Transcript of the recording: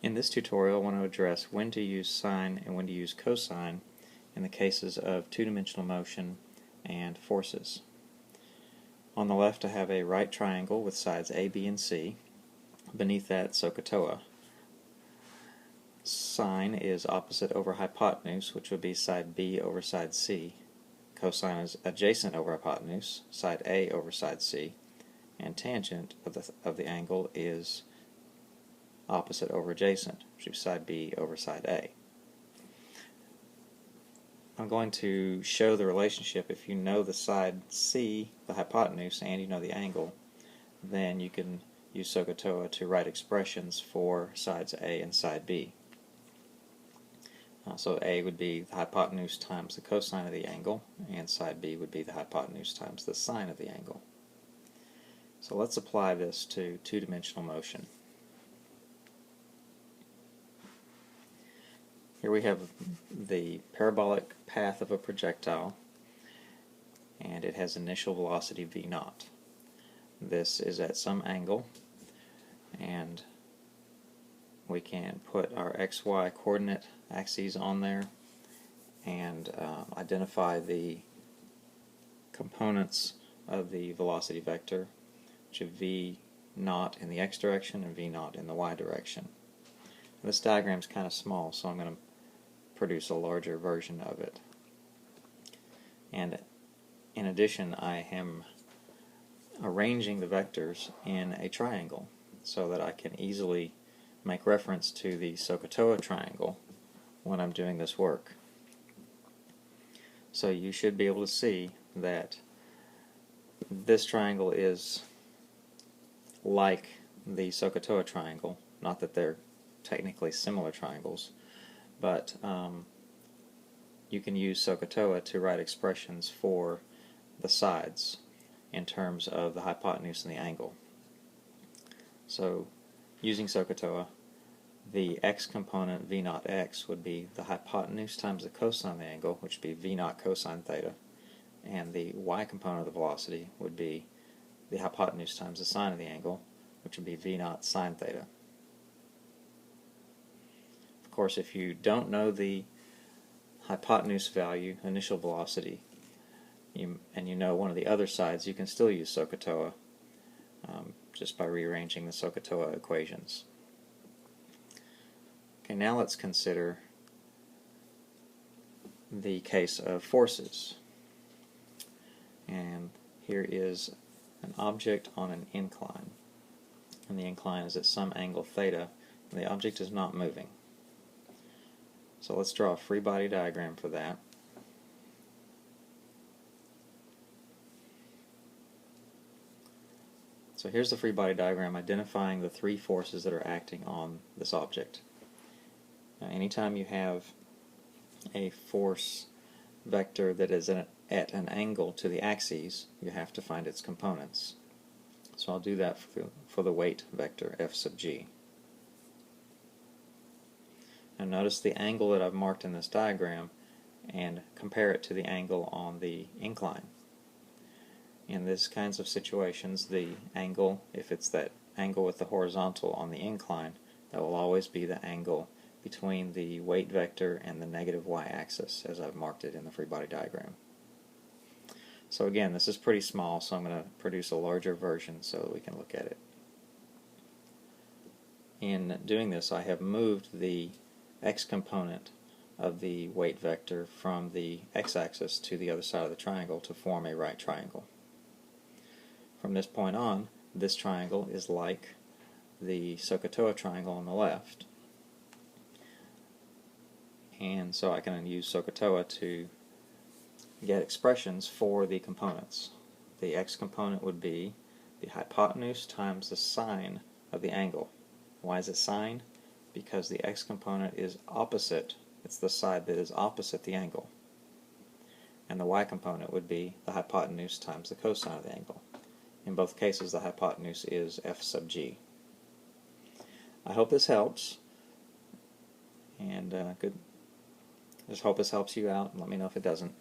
In this tutorial, I want to address when to use sine and when to use cosine in the cases of two-dimensional motion and forces. On the left I have a right triangle with sides A, B, and C. Beneath that, SOHCAHTOA. Sine is opposite over hypotenuse, which would be side B over side C. Cosine is adjacent over hypotenuse, side A over side C. And tangent of the angle is opposite over adjacent, which is side B over side A. I'm going to show the relationship. If you know the side C, the hypotenuse, and you know the angle, then you can use SOHCAHTOA to write expressions for sides A and side B. So A would be the hypotenuse times the cosine of the angle, and side B would be the hypotenuse times the sine of the angle. So let's apply this to two-dimensional motion. Here we have the parabolic path of a projectile, and it has initial velocity v0. This is at some angle, and we can put our xy coordinate axes on there and identify the components of the velocity vector, which is v0 in the x direction and v0 in the y direction. This diagram is kind of small, so I'm going to produce a larger version of it. And in addition, I am arranging the vectors in a triangle so that I can easily make reference to the SOHCAHTOA triangle when I'm doing this work. So you should be able to see that this triangle is like the SOHCAHTOA triangle, not that they're technically similar triangles, but you can use SOHCAHTOA to write expressions for the sides in terms of the hypotenuse and the angle. So using SOHCAHTOA, the x component v0x would be the hypotenuse times the cosine of the angle, which would be v0 cosine theta, and the y component of the velocity would be the hypotenuse times the sine of the angle, which would be v0 sine theta. Of course, if you don't know the hypotenuse value, initial velocity, and you know one of the other sides, you can still use SOHCAHTOA just by rearranging the SOHCAHTOA equations. Okay, now let's consider the case of forces. And here is an object on an incline, and the incline is at some angle theta, and the object is not moving. So let's draw a free body diagram for that. So here's the free body diagram identifying the three forces that are acting on this object. Now, anytime you have a force vector that is at an angle to the axes, you have to find its components. So I'll do that for the weight vector f sub g. Now notice the angle that I've marked in this diagram and compare it to the angle on the incline. In these kinds of situations, the angle, if it's that angle with the horizontal on the incline, that will always be the angle between the weight vector and the negative y-axis, as I've marked it in the free body diagram. So again, this is pretty small, so I'm going to produce a larger version so that we can look at it. In doing this, I have moved the x component of the weight vector from the x-axis to the other side of the triangle to form a right triangle. From this point on, this triangle is like the SOHCAHTOA triangle on the left. And so I can use SOHCAHTOA to get expressions for the components. The x component would be the hypotenuse times the sine of the angle. Why is it sine? Because the x component is opposite, it's the side that is opposite the angle. And the y component would be the hypotenuse times the cosine of the angle. In both cases, the hypotenuse is f sub g. I hope this helps, and just hope this helps you out, and let me know if it doesn't.